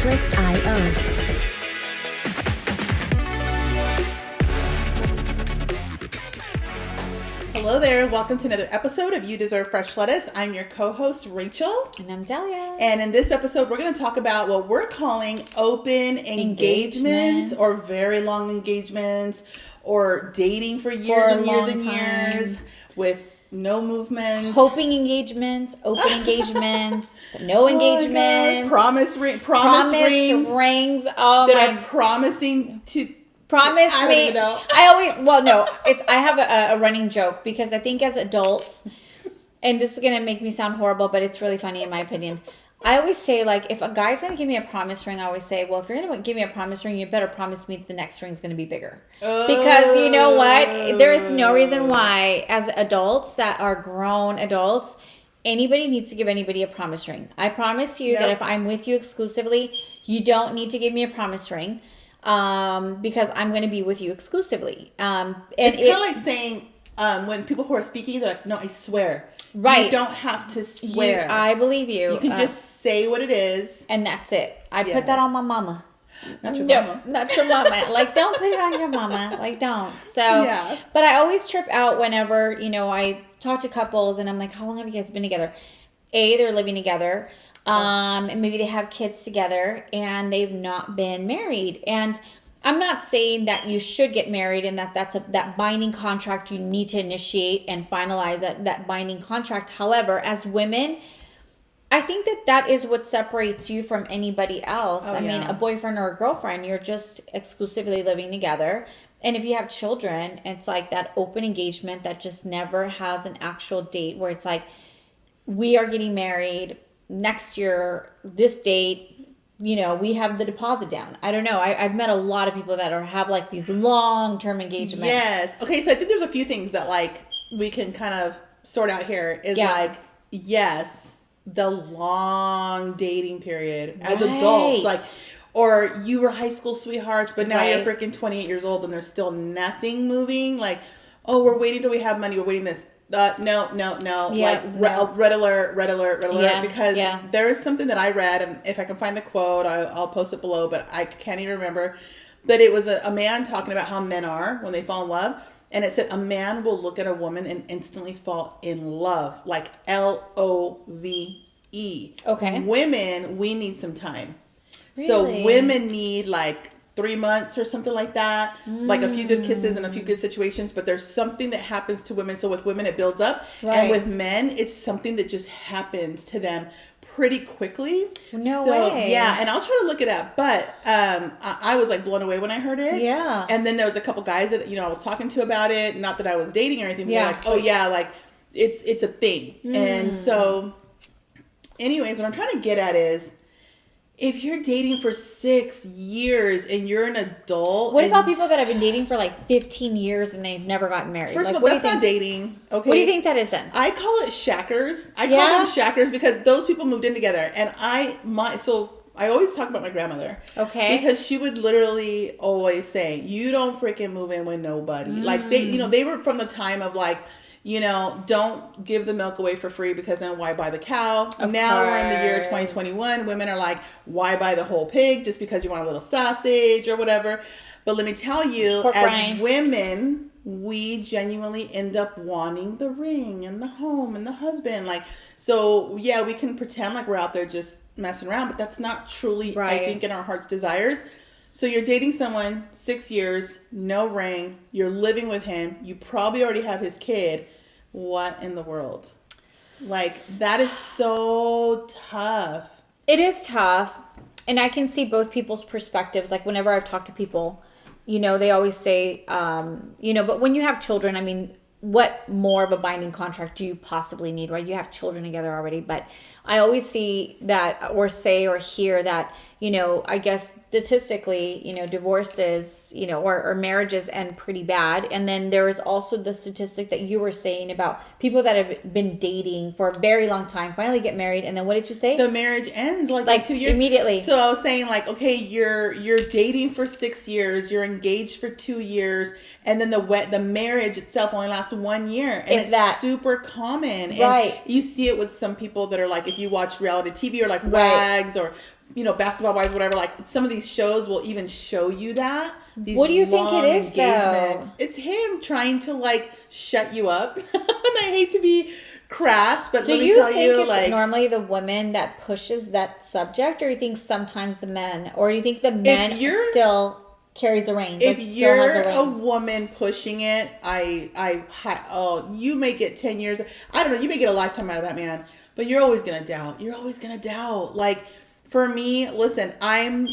Checklist.io. Hello there. Welcome to another episode of You Deserve Fresh Lettuce. I'm your co-host, Rachel. And I'm Delia. And in this episode, we're going to talk about what we're calling open engagements or very long engagements or dating for years and years and years with no movement. Hoping engagements, open engagements, no engagements. Promise rings. Oh that my are promising to... Promise I don't me. even know. I have a running joke because I think as adults, and this is going to make me sound horrible, but it's really funny in my opinion. I always say, like, if a guy's going to give me a promise ring, I always say, well, if you're going to give me a promise ring, you better promise me the next ring's going to be bigger. Because you know what? There is no reason why, as adults that are grown adults, anybody needs to give anybody a promise ring. I promise you that if I'm with you exclusively, you don't need to give me a promise ring. Because I'm going to be with you exclusively. It's kind of like saying, when people who are speaking, they're like, no, I swear. Right. You don't have to swear. I believe you. You can just say what it is. And that's it. I put that on my mama. Not your mama. Not your mama. Like, don't put it on your mama. Like, don't. So, yeah. But I always trip out whenever, I talk to couples and I'm like, how long have you guys been together? They're living together. And maybe they have kids together and they've not been married. And I'm not saying that you should get married and that binding contract you need to initiate and finalize that binding contract. However, as women, I think that is what separates you from anybody else. I mean, a boyfriend or a girlfriend, you're just exclusively living together. And if you have children, it's like that open engagement that just never has an actual date where it's like, we are getting married next year, this date, we have the deposit down. I don't know. I've met a lot of people that have like these long-term engagements. Yes. Okay, so I think there's a few things that like we can kind of sort out here is like, yes, the long dating period as adults, like, or you were high school sweethearts, but now you're freaking 28 years old and there's still nothing moving. Like, oh, we're waiting till we have money. We're waiting this. No. Red alert. Because there is something that I read, and if I can find the quote, I'll post it below, but I can't even remember, that it was a man talking about how men are when they fall in love. And it said a man will look at a woman and instantly fall in love, like LOVE. Okay. Women, we need some time. Really? So women need like 3 months or something like that, like a few good kisses and a few good situations, but there's something that happens to women. So with women, it builds up. And with men, it's something that just happens to them pretty quickly. No way. Yeah, and I'll try to look it up, but I was like blown away when I heard it. Yeah. And then there was a couple guys that, I was talking to about it, not that I was dating or anything, but they're like, oh yeah, like it's a thing. And so anyways, what I'm trying to get at is, if you're dating for 6 years and you're an adult... What about people that have been dating for like 15 years and they've never gotten married? First of all, that's not dating. Okay. What do you think that is then? I call it shackers. I call them shackers because those people moved in together. And I always talk about my grandmother. Okay. Because she would literally always say, you don't freaking move in with nobody. Like, they were from the time of like, don't give the milk away for free because then why buy the cow? Now we're in the year 2021. Women are like, why buy the whole pig just because you want a little sausage or whatever? But let me tell you, as women, we genuinely end up wanting the ring and the home and the husband. Like, so yeah, we can pretend like we're out there just messing around, but that's not truly, I think, in our heart's desires. So you're dating someone 6 years, no ring, you're living with him, you probably already have his kid. What in the world? Like, that is so tough. It is tough. And I can see both people's perspectives. Like, whenever I've talked to people, they always say, but when you have children, I mean, what more of a binding contract do you possibly need, right? You have children together already. But I always see that or say or hear that, I guess statistically, divorces, or marriages end pretty bad. And then there is also the statistic that you were saying about people that have been dating for a very long time, finally get married. And then what did you say? The marriage ends like in 2 years. Immediately. So I was saying like, okay, you're dating for 6 years, you're engaged for 2 years. And then the marriage itself only lasts 1 year. And it's super common. And you see it with some people that are like, if you watch reality TV or like WAGs or Basketball Wives, whatever, like some of these shows will even show you that. These what do you think it is, though? It's him trying to like shut you up. And I hate to be crass, but let me tell you, do you think it's normally the woman that pushes that subject, or you think sometimes the men, or do you think the men still carries the reins? If you're a woman pushing it, you may get 10 years. I don't know. You may get a lifetime out of that man, but you're always gonna doubt. You're always gonna doubt. Like for me, listen, I'm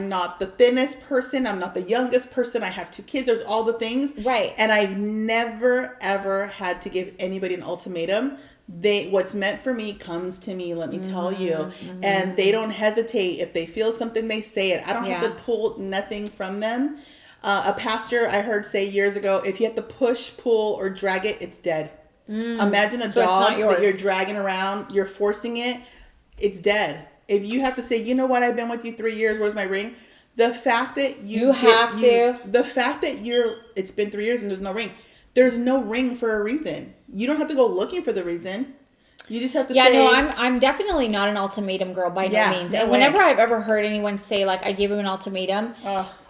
not the thinnest person. I'm not the youngest person. I have 2 kids. There's all the things, right? And I've never ever had to give anybody an ultimatum. What's meant for me comes to me, let me tell you. And they don't hesitate. If they feel something, they say it. I don't have to pull nothing from them. A pastor I heard say years ago, if you have to push, pull, or drag it, it's dead. Imagine a dog that you're dragging around, you're forcing it, it's dead. If you have to say, you know what, I've been with you 3 years, where's my ring? The fact that it's been 3 years and there's no ring. There's no ring for a reason. You don't have to go looking for the reason. You just have to say... Yeah, no, I'm definitely not an ultimatum girl by no means. And whenever I've ever heard anyone say, like, I gave him an ultimatum,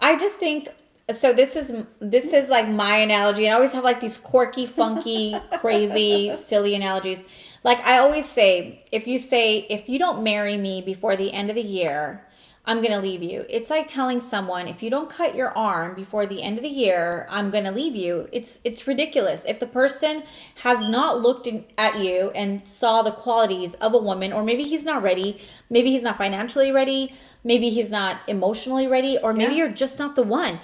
I just think... So this is like my analogy. And I always have, like, these quirky, funky, crazy, silly analogies. Like, I always say, if you don't marry me before the end of the year, I'm going to leave you. It's like telling someone, if you don't cut your arm before the end of the year, I'm going to leave you. It's ridiculous. If the person has not looked at you and saw the qualities of a woman, or maybe he's not ready, maybe he's not financially ready, maybe he's not emotionally ready, or maybe you're just not the one.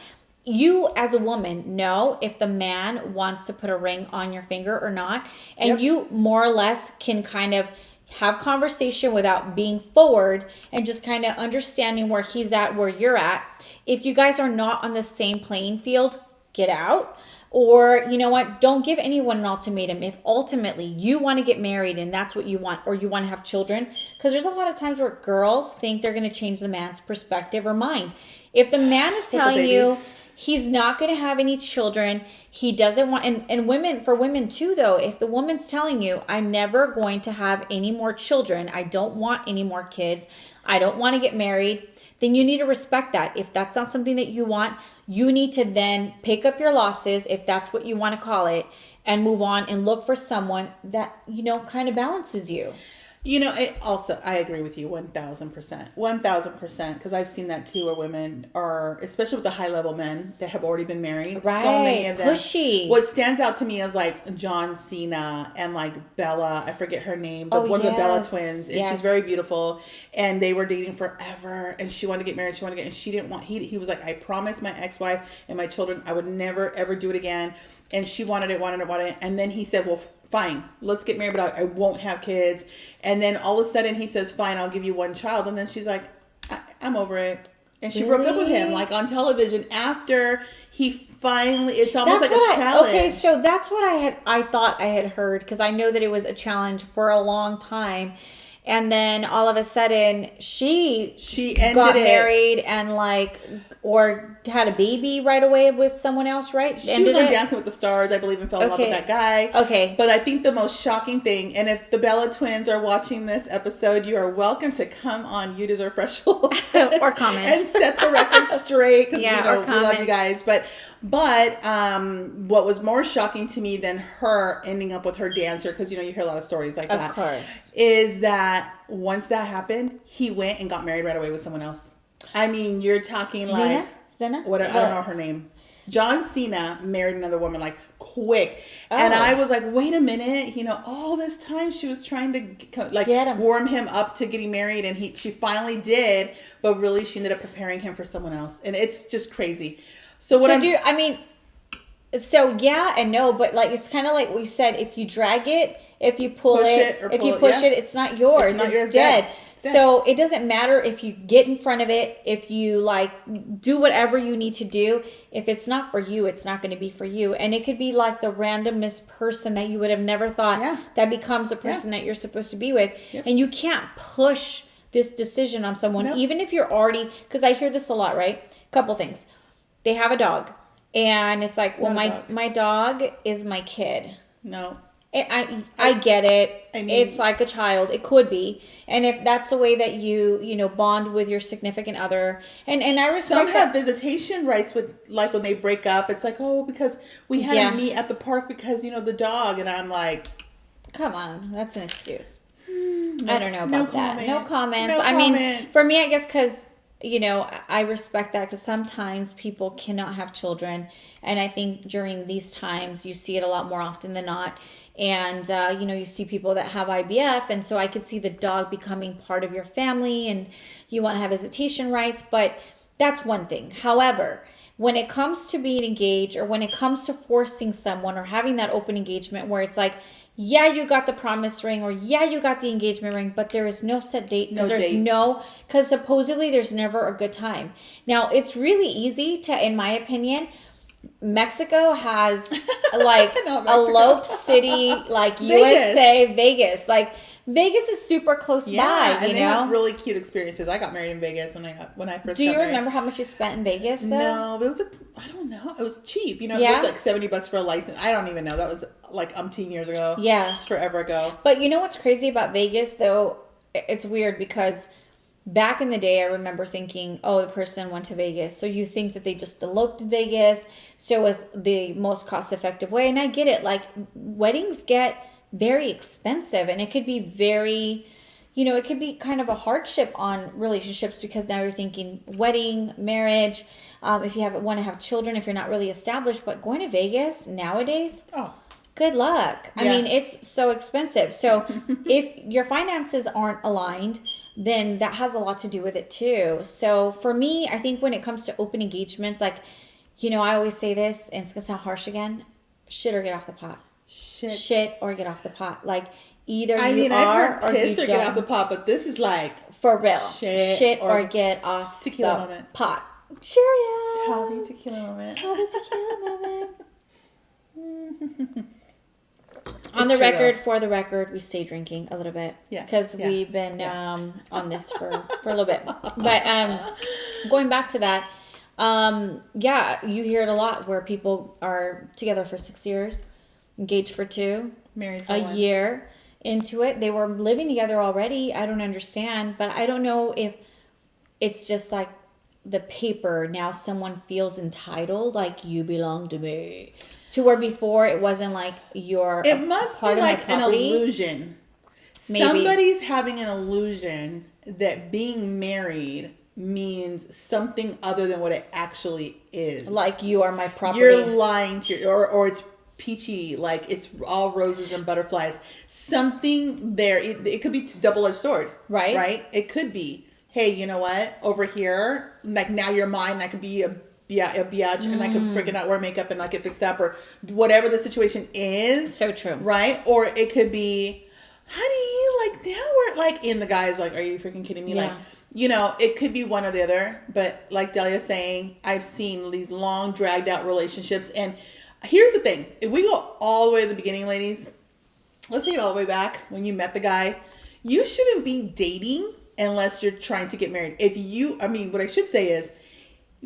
You as a woman know if the man wants to put a ring on your finger or not. And you more or less can kind of have conversation without being forward and just kind of understanding where he's at, where you're at. If you guys are not on the same playing field, get out. Or, you know what, don't give anyone an ultimatum if ultimately you want to get married and that's what you want, or you want to have children. Because there's a lot of times where girls think they're going to change the man's perspective or mind. If the man is telling you he's not going to have any children, he doesn't want, and women, for women too though, if the woman's telling you, I'm never going to have any more children, I don't want any more kids, I don't want to get married, then you need to respect that. If that's not something that you want, you need to then pick up your losses, if that's what you want to call it, and move on and look for someone that, kind of balances you. I agree with you 1,000%. 1,000%. Because I've seen that too, where women are, especially with the high level men that have already been married. Right. So many of them. Pushy. What stands out to me is like John Cena and like Bella. I forget her name, but one of the Bella twins. And she's very beautiful. And they were dating forever. And she wanted to get married. And she didn't want, he was like, I promised my ex-wife and my children I would never ever do it again. And she wanted it. And then he said, well, fine, let's get married, but I won't have kids. And then all of a sudden he says, fine, I'll give you 1 child. And then she's like, I'm over it. And she broke up with him, like on television, after he finally, it's almost like a challenge. Okay, so that's what I thought I had heard, because I know that it was a challenge for a long time. And then all of a sudden she got married and or had a baby right away with someone else, right? She was on Dancing with the Stars, I believe, and fell in love with that guy. Okay. But I think the most shocking thing, and if the Bella twins are watching this episode, you are welcome to come on You Deserve Fresh or comment and set the record straight. Or we love you guys. But what was more shocking to me than her ending up with her dancer, because you hear a lot of stories like that. Of course. Is that once that happened, he went and got married right away with someone else. I mean, you're talking like Zena? I don't know her name. John Cena married another woman like quick. And I was like, wait a minute, all this time she was trying to warm him up to getting married, and she finally did, but really she ended up preparing him for someone else. And it's just crazy. So yeah and no, but it's kind of like we said, if you drag it, if you pull it, it's not yours. It's dead. So it doesn't matter if you get in front of it, if you do whatever you need to do. If it's not for you, it's not going to be for you. And it could be like the randomest person that you would have never thought that becomes a person that you're supposed to be with. Yep. And you can't push this decision on someone, even if you're already, because I hear this a lot, right? Couple things. They have a dog and it's like, well, my dog is my kid. No. I get it. I mean, it's like a child. It could be. And if that's the way that you bond with your significant other, and I respect some have visitation rights with, like, when they break up, it's like, oh, because we had to meet at the park because, the dog. And I'm like, come on, that's an excuse. I don't know about that. No comments. I mean, for me, I guess because, I respect that because sometimes people cannot have children. And I think during these times, you see it a lot more often than not. And, you see people that have IVF. And so I could see the dog becoming part of your family and you want to have visitation rights. But that's one thing. However, when it comes to being engaged or when it comes to forcing someone or having that open engagement where it's like, yeah, you got the promise ring or yeah, you got the engagement ring, but there is no set date because supposedly there's never a good time. Now, it's really easy to, in my opinion, Mexico has like Elope City, like USA, Vegas. Like Vegas is super close by, and they have really cute experiences. I got married in Vegas when I first got married. Do you remember how much you spent in Vegas though? No, but it was I don't know. It was cheap. It was like $70 for a license. I don't even know. That was like umpteen years ago. Yeah. Forever ago. But you know what's crazy about Vegas though? It's weird because back in the day, I remember thinking, oh, the person went to Vegas. So you think that they just eloped to Vegas. So it was the most cost-effective way. And I get it. Like, weddings get very expensive. And it could be very, it could be kind of a hardship on relationships because now you're thinking wedding, marriage, if you want to have children, if you're not really established. But going to Vegas nowadays, good luck. I mean, it's so expensive. So if your finances aren't aligned, then that has a lot to do with it too. So for me, I think when it comes to open engagements, like, I always say this, and it's going to sound harsh again, shit or get off the pot. Shit or get off the pot. Like, either I've heard piss or get off the pot, but this is like... For real. Shit or get off tequila the moment. Pot. Cheerio. Tawny tequila moment. Tawny tequila moment. On the record, for the record, we stay drinking a little bit. Yeah. Because we've been on this for a little bit. But going back to that, you hear it a lot where people are together for 6 years, engaged for 2, married for a 1 year into it. They were living together already. I don't understand. But I don't know if it's just like the paper. Now someone feels entitled, like you belong to me. To where before it wasn't like it must be like an illusion. Maybe. Somebody's having an illusion that being married means something other than what it actually is. Like you are my property. You're lying to or it's peachy, like it's all roses and butterflies. Something there. It could be double-edged sword. Right. Right? It could be, hey, you know what? Over here, like now you're mine. That could be a biatch, and I could freaking not wear makeup and not get fixed up or whatever the situation is. So true. Right? Or it could be, honey, like now we're like, and the guy's like, are you freaking kidding me? Yeah. Like, it could be one or the other. But like Delia's saying, I've seen these long dragged out relationships. And here's the thing. If we go all the way to the beginning, ladies, let's take it all the way back when you met the guy. You shouldn't be dating unless you're trying to get married. What I should say is,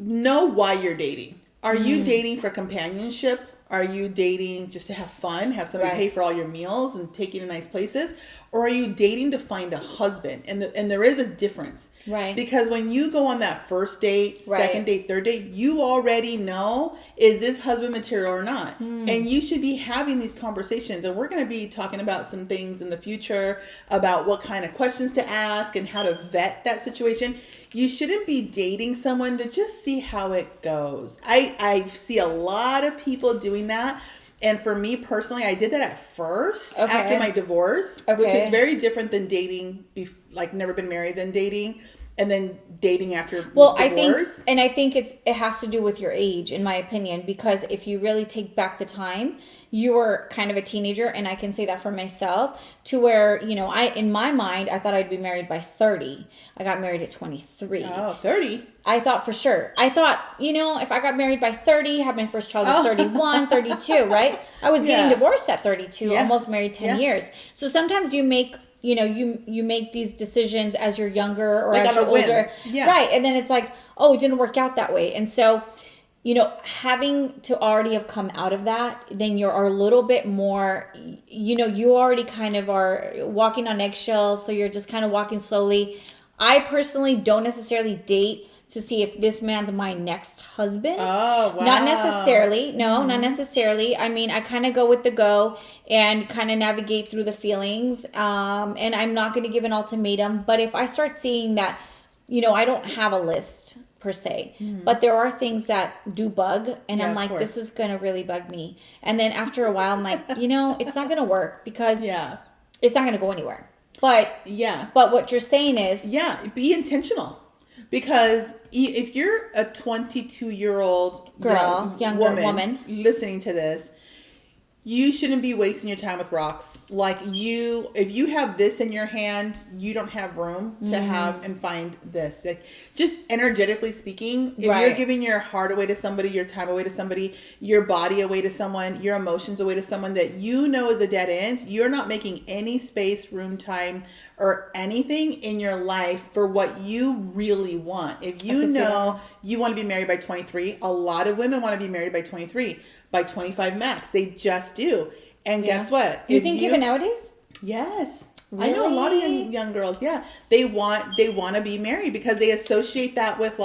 know why you're dating. Are you dating for companionship? Are you dating just to have fun, have somebody pay for all your meals and take you to nice places? Or are you dating to find a husband? And there is a difference. Right. Because when you go on that first date, second date, third date, you already know, is this husband material or not? And you should be having these conversations. And we're going to be talking about some things in the future about what kind of questions to ask and how to vet that situation. You shouldn't be dating someone to just see how it goes. I see a lot of people doing that. And for me personally, I did that at first after my divorce, which is very different than dating, like never been married, than dating, and then dating after divorce. I think it has to do with your age, in my opinion, because if you really take back the time, you were kind of a teenager, and I can say that for myself, to where, in my mind, I thought I'd be married by 30. I got married at 23. Oh, 30? I thought for sure. I thought, if I got married by 30, had my first child at 31, 32, right? I was getting divorced at 32, almost married 10 years. So sometimes you make, you make these decisions as you're younger or like as you're older. Yeah. Right. And then it's like, oh, it didn't work out that way. And so, having to already have come out of that, then you're a little bit more, you already kind of are walking on eggshells. So you're just kind of walking slowly. I personally don't necessarily date to see if this man's my next husband. Oh, wow. Not necessarily. No, not necessarily. I mean, I kind of go with the go and kind of navigate through the feelings. And I'm not going to give an ultimatum. But if I start seeing that, I don't have a list per se, but there are things that do bug, and I'm like, this is going to really bug me. And then after a while, I'm like, it's not going to work because it's not going to go anywhere. But what you're saying is, be intentional. Because if you're a 22-year-old younger woman listening to this, you shouldn't be wasting your time with rocks. Like if you have this in your hand, you don't have room to have and find this. Like, just energetically speaking, if you're giving your heart away to somebody, your time away to somebody, your body away to someone, your emotions away to someone that is a dead end, you're not making any space, room, time, or anything in your life for what you really want. If you know you want to be married by 23, a lot of women want to be married by 23. By 25 max. They just do. And guess what? You think even nowadays? Yes. Really? I know a lot of young girls. Yeah. They want to be married because they associate that with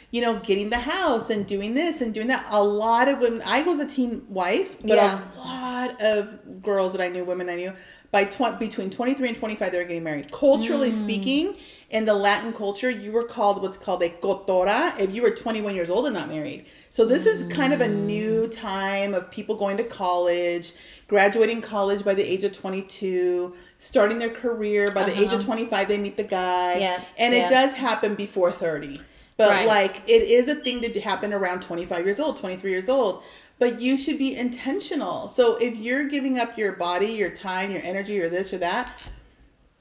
getting the house and doing this and doing that. A lot of women, I was a teen wife, but a lot of girls that I knew, women I knew, between 23 and 25, they're getting married. Culturally speaking, in the Latin culture, you were called what's called a cotora if you were 21 years old and not married. So this is kind of a new time of people going to college, graduating college by the age of 22, starting their career. By the age of 25, they meet the guy. And it does happen before 30. But it is a thing to happen around 25 years old, 23 years old. But you should be intentional. So if you're giving up your body, your time, your energy, or this or that,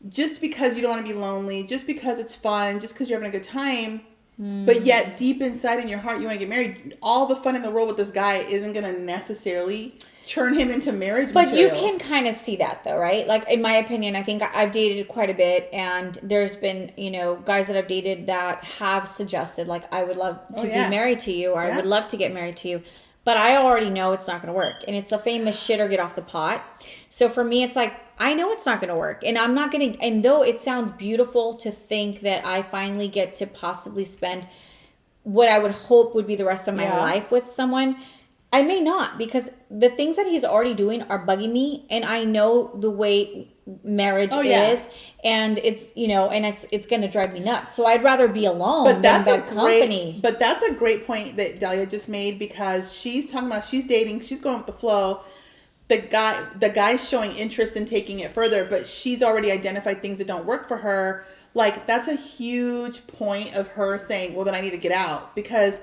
just because you don't want to be lonely, just because it's fun, just because you're having a good time, but yet deep inside in your heart you want to get married, all the fun in the world with this guy isn't going to necessarily turn him into marriage material. But you can kind of see that though, right? Like in my opinion, I think I've dated quite a bit, and there's been, guys that I've dated that have suggested like, I would love to be married to you, or I would love to get married to you. But I already know it's not going to work. And it's a famous shit or get off the pot. So for me, it's like, I know it's not going to work. And I'm not going to, and though it sounds beautiful to think that I finally get to possibly spend what I would hope would be the rest of my life with someone, I may not, because the things that he's already doing are bugging me. And I know the way marriage is, and it's it's going to drive me nuts. So I'd rather be alone than bad company. But that's a great point that Delia just made, because she's talking about, she's dating, she's going with the flow. The guy's showing interest in taking it further, but she's already identified things that don't work for her. Like, that's a huge point of her saying, well, then I need to get out, because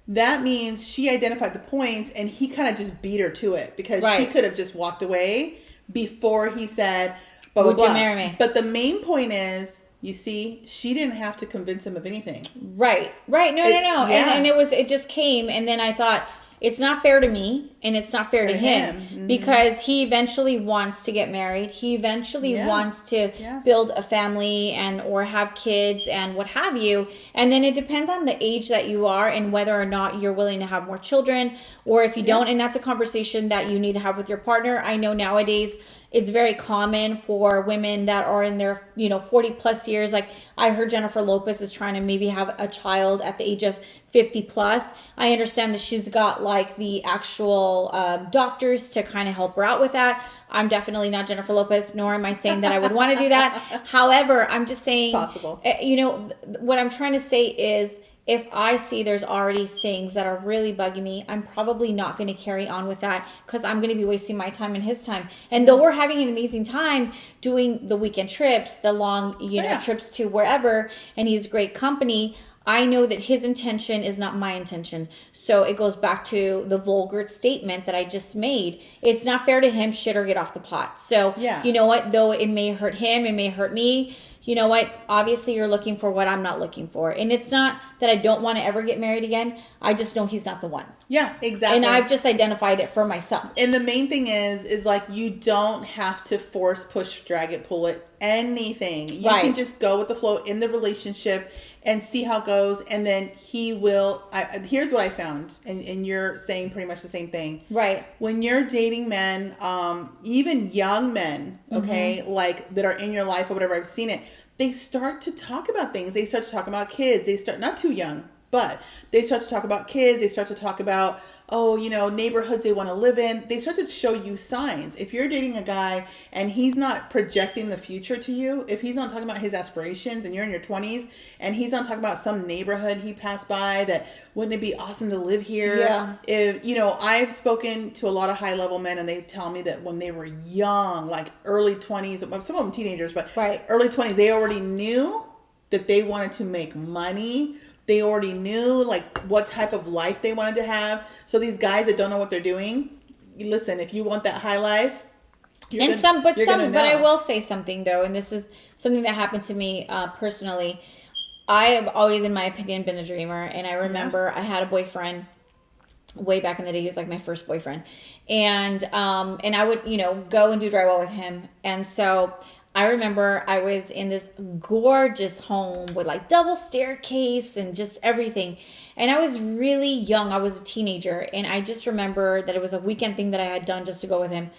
that means she identified the points and he kind of just beat her to it, because she could have just walked away before he said, blah, blah, would blah. You marry me? But the main point is, you see, she didn't have to convince him of anything. Right. No. Yeah. And it just came, and then I thought, it's not fair to me, and it's not fair to him, because he eventually wants to get married. He eventually wants to build a family or have kids and what have you. And then it depends on the age that you are and whether or not you're willing to have more children, or if you don't. And that's a conversation that you need to have with your partner. I know nowadays it's very common for women that are in their 40 plus years. Like, I heard Jennifer Lopez is trying to maybe have a child at the age of 50 plus. I understand that she's got like the actual doctors to kind of help her out with that. I'm definitely not Jennifer Lopez, nor am I saying that I would want to do that. However, I'm just saying, it's possible. What I'm trying to say is, if I see there's already things that are really bugging me, I'm probably not going to carry on with that, because I'm going to be wasting my time and his time. And though we're having an amazing time doing the weekend trips, the long, trips to wherever, and he's great company, I know that his intention is not my intention. So it goes back to the vulgar statement that I just made. It's not fair to him, shit or get off the pot. So, you know what? Though it may hurt him, it may hurt me. You know what? Obviously, you're looking for what I'm not looking for. And it's not that I don't want to ever get married again. I just know he's not the one. Yeah, exactly. And I've just identified it for myself. And the main thing is like, you don't have to force, push, drag it, pull it, anything. You can just go with the flow in the relationship and see how it goes. And then he will, here's what I found. And you're saying pretty much the same thing. Right. When you're dating men, even young men, okay, like that are in your life or whatever, I've seen it, they start to talk about things. They start to talk about kids. They start, not too young, but they start to talk about kids. They start to talk about, neighborhoods they want to live in. They start to show you signs. If you're dating a guy and he's not projecting the future to you, if he's not talking about his aspirations and you're in your 20s and he's not talking about some neighborhood he passed by that wouldn't it be awesome to live here? Yeah. If, I've spoken to a lot of high level men and they tell me that when they were young, like early 20s, some of them teenagers, but early 20s, they already knew that they wanted to make money. They already knew like what type of life they wanted to have. So these guys that don't know what they're doing, listen, if you want that high life, but I will say something though, and this is something that happened to me personally. I have always, in my opinion, been a dreamer, and I remember I had a boyfriend way back in the day. He was like my first boyfriend, and I would go and do drywall with him, and so I remember I was in this gorgeous home with like double staircase and just everything. And I was really young. I was a teenager. And I just remember that it was a weekend thing that I had done just to go with him.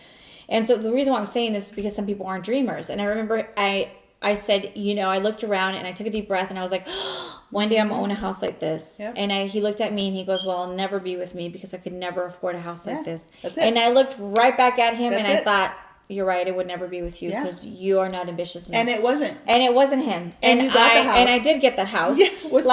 And so the reason why I'm saying this is because some people aren't dreamers. And I remember I said, I looked around and I took a deep breath and I was like, one day I'm going to own a house like this. Yep. And he looked at me and he goes, well, I'll never be with me because I could never afford a house like this. That's it. And I looked right back at him I thought, you're right. I would never be with you because you are not ambitious enough. And it wasn't. And it wasn't him. And you got the house. And I did get that house. Yeah, with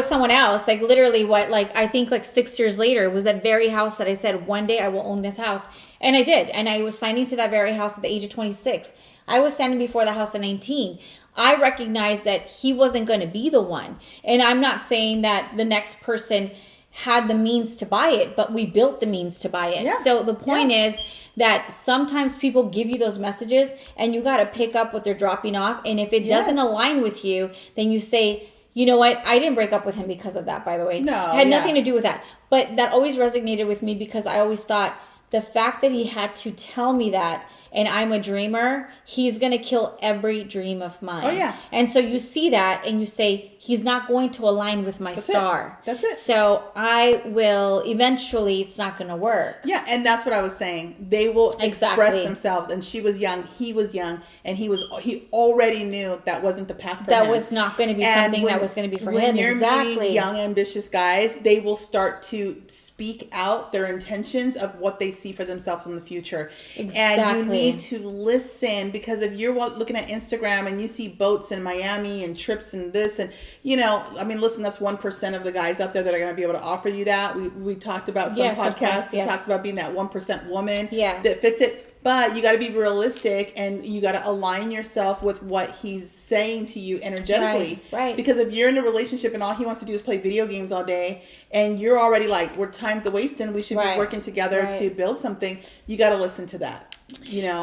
someone else. Like literally I think like 6 years later, it was that very house that I said, one day I will own this house. And I did. And I was signing to that very house at the age of 26. I was standing before the house at 19. I recognized that he wasn't going to be the one. And I'm not saying that the next person had the means to buy it, but we built the means to buy it. Yeah. So the point is that sometimes people give you those messages and you got to pick up what they're dropping off. And if it doesn't align with you, then you say, you know what? I didn't break up with him because of that, by the way. No. It had nothing to do with that. But that always resonated with me because I always thought the fact that he had to tell me that, and I'm a dreamer, he's going to kill every dream of mine. Oh, yeah. And so you see that and you say, he's not going to align with my star. That's it. So I will, eventually, it's not going to work. Yeah, and that's what I was saying. They will express themselves. And she was young, he was young, and he already knew that wasn't the path for him. That was not going to be something that was going to be for him. When you're meeting young, ambitious guys, they will start to speak out their intentions of what they see for themselves in the future. Exactly. And you need to listen, because if you're looking at Instagram and you see boats in Miami and trips and this and listen, that's 1% of the guys out there that are going to be able to offer you that. We talked about some podcasts that talks about being that 1% woman that fits it. But you got to be realistic and you got to align yourself with what he's saying to you energetically. Right. Because if you're in a relationship and all he wants to do is play video games all day and you're already like, we're time's a wasting, we should be working together to build something, you got to listen to that,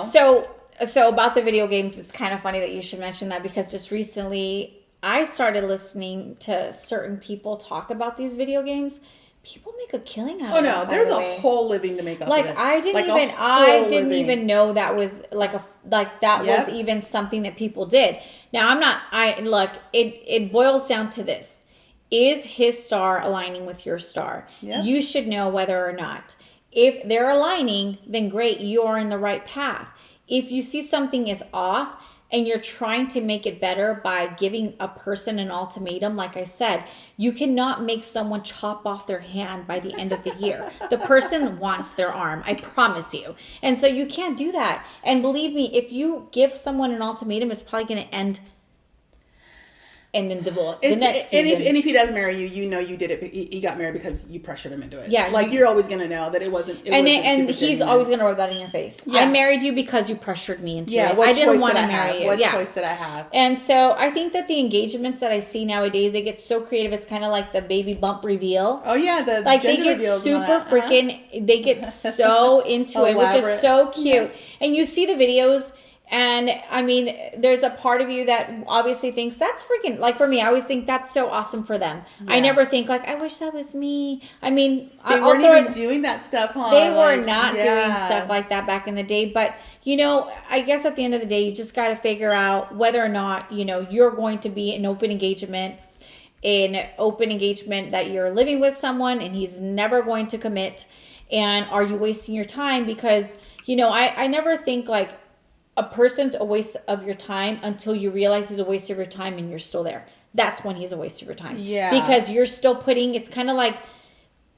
So about the video games, it's kind of funny that you should mention that because just recently I started listening to certain people talk about these video games. People make a killing out of it. Oh no, there's a whole living to make up. Like I didn't even know that was was even something that people did. Now it boils down to this. Is his star aligning with your star? Yeah. You should know whether or not. If they're aligning, then great, you are in the right path. If you see something is off, and you're trying to make it better by giving a person an ultimatum, like I said, you cannot make someone chop off their hand by the end of the year. The person wants their arm, I promise you. And so you can't do that. And believe me, if you give someone an ultimatum, it's probably going to end and then the next season. And if he does marry you, you did it. He got married because you pressured him into it. Yeah, you're always gonna know that it wasn't. And he's always gonna rub that in your face. Yeah. I married you because you pressured me into it. I didn't want to marry you. What choice did I have? And so I think that the engagements that I see nowadays, they get so creative. It's kind of like the baby bump reveal. Oh yeah, they get super freaking. They get so into it, which is so cute. Yeah. And you see the videos. And I mean, there's a part of you that obviously thinks that's freaking, like for me, I always think that's so awesome for them. Yeah. I never think like, I wish that was me. I mean, they weren't even doing that stuff, huh? They were not doing stuff like that back in the day. But, I guess at the end of the day, you just got to figure out whether or not, you're going to be an open engagement. an open engagement that you're living with someone and he's never going to commit? And are you wasting your time? Because, I never think like a person's a waste of your time until you realize he's a waste of your time and you're still there. That's when he's a waste of your time. Yeah. Because you're still it's kind of like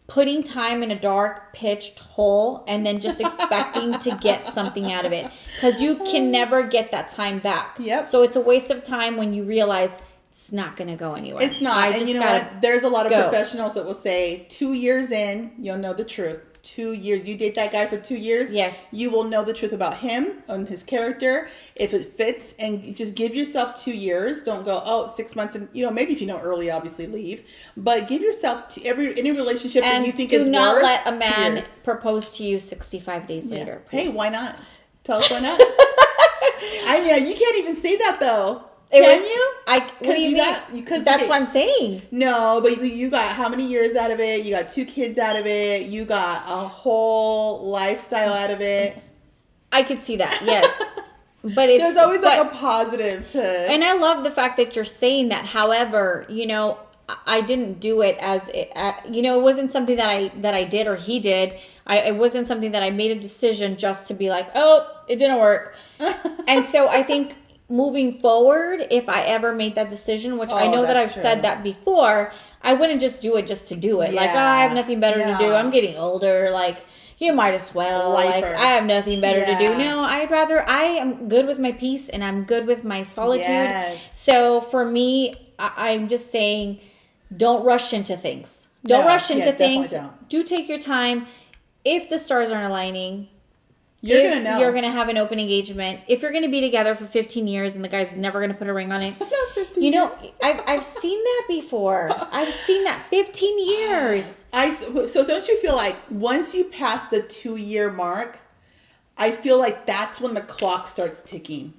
putting time in a dark, pitched hole and then just expecting to get something out of it. Because you can never get that time back. Yep. So it's a waste of time when you realize it's not going to go anywhere. It's not. And you know what? There's a lot of professionals that will say 2 years in, you'll know the truth. 2 years. You date that guy for 2 years. Yes. You will know the truth about him and his character. If it fits, and just give yourself 2 years. Don't go, 6 months. And, maybe if you know early, obviously leave. But give yourself any relationship that you think is worth. And do not let a man propose to you 65 days later. Please. Hey, why not? Tell us why not. I mean, you can't even say that though. Can you? What do you mean? That's what I'm saying. No, but you got how many years out of it? You got 2 kids out of it. You got a whole lifestyle out of it. I could see that, yes. But there's always like a positive to. And I love the fact that you're saying that. However, I didn't do it as it wasn't something that I did or he did. It wasn't something that I made a decision just to be like, it didn't work. And so I think moving forward, if I ever made that decision, which I know that I've said that before, I wouldn't just do it just to do it. Yeah. Like, I have nothing better to do. I'm getting older. Like, you might as well. Lifer. Like, I have nothing better to do. No, I am good with my peace and I'm good with my solitude. Yes. So for me, I'm just saying, don't rush into things. Don't rush into things. Do take your time. If the stars aren't aligning, you're going to have an open engagement. If you're going to be together for 15 years and the guy's never going to put a ring on it. I've seen that before. I've seen that 15 years. So don't you feel like once you pass the 2-year mark, I feel like that's when the clock starts ticking.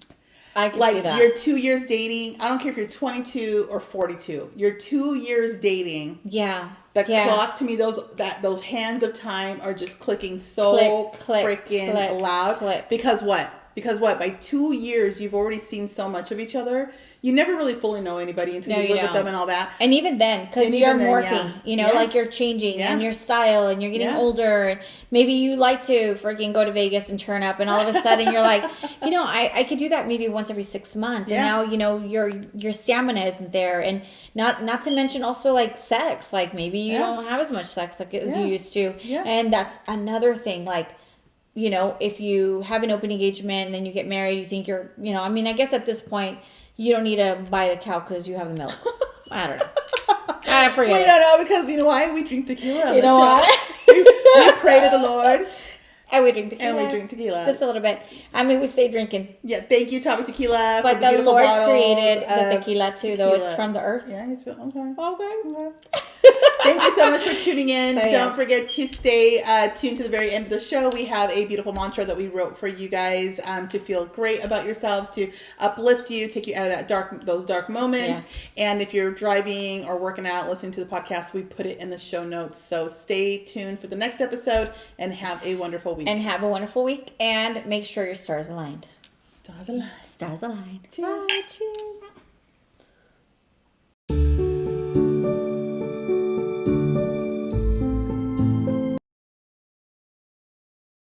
I can see that. You're 2 years dating. I don't care if you're 22 or 42. You're 2 years dating. Yeah. The clock, to me, those hands of time are just clicking so freaking loud. Click. Because what? By 2 years, you've already seen so much of each other. You never really fully know anybody until you live with them and all that. And even then, because you're morphing, like you're changing and your style and you're getting older. And maybe you like to freaking go to Vegas and turn up and all of a sudden you're like, I could do that maybe once every 6 months. Yeah. And now, your stamina isn't there. And not to mention also like sex. Like maybe you don't have as much sex as you used to. Yeah. And that's another thing. Like, if you have an open engagement and then you get married, you think I guess at this point, you don't need to buy the cow because you have the milk. I don't know. I forget. We don't know because you know why? We drink tequila. You know why? we pray to the Lord. And we drink tequila. Just a little bit. I mean, we stay drinking. Yeah, thank you, Tapa Tequila. But the Lord created the tequila too, though. It's from the earth. Yeah, it's okay. Okay. Thank you so much for tuning in. Don't forget to stay tuned to the very end of the show. We have a beautiful mantra that we wrote for you guys to feel great about yourselves, to uplift you, take you out of those dark moments. Yes. And if you're driving or working out, listening to the podcast, we put it in the show notes. So stay tuned for the next episode and have a wonderful week. And make sure your stars aligned. Stars aligned. Stars aligned. Cheers. Bye. Cheers.